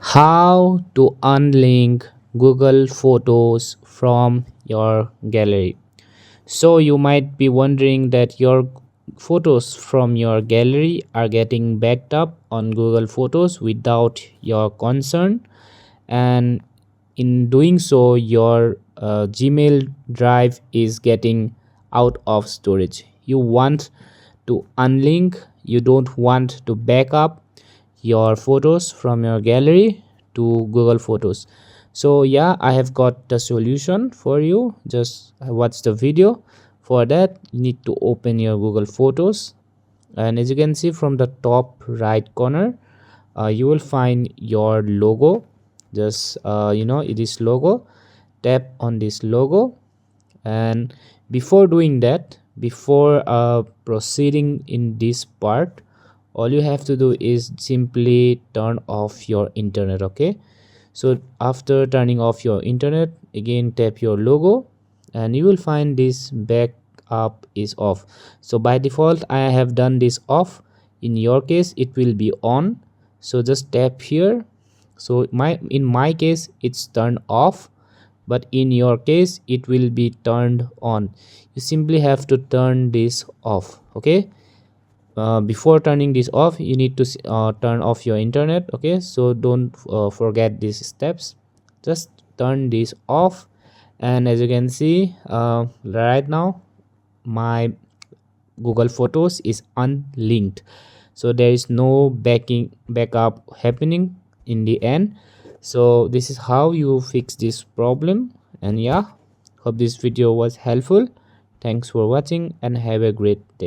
How to unlink Google Photos from your gallery. So you might be wondering that your photos from your gallery are getting backed up on Google Photos without your concern, and in doing so your Gmail drive is getting out of storage. You want to unlink, you don't want to back up your photos from your gallery to Google Photos. So yeah, I have got the solution for you. Just watch the video. For that, you need to open your Google Photos, and as you can see from the top right corner, you will find your logo. Just it is logo. Tap on this logo, and before doing that, before proceeding in this part, all you have to do is simply turn off your internet. Okay, so after turning off your internet, again tap your logo, and you will find this backup is off. So by default I have done this off. In your case it will be on, so just tap here. So in my case it's turned off, but in your case it will be turned on. You simply have to turn this off. Okay, before turning this off you need to turn off your internet. Okay, so don't forget these steps. Just turn this off, and as you can see, right now my Google Photos is unlinked, so there is no backup happening in the end. So this is how you fix this problem. And yeah, hope this video was helpful. Thanks for watching and have a great day.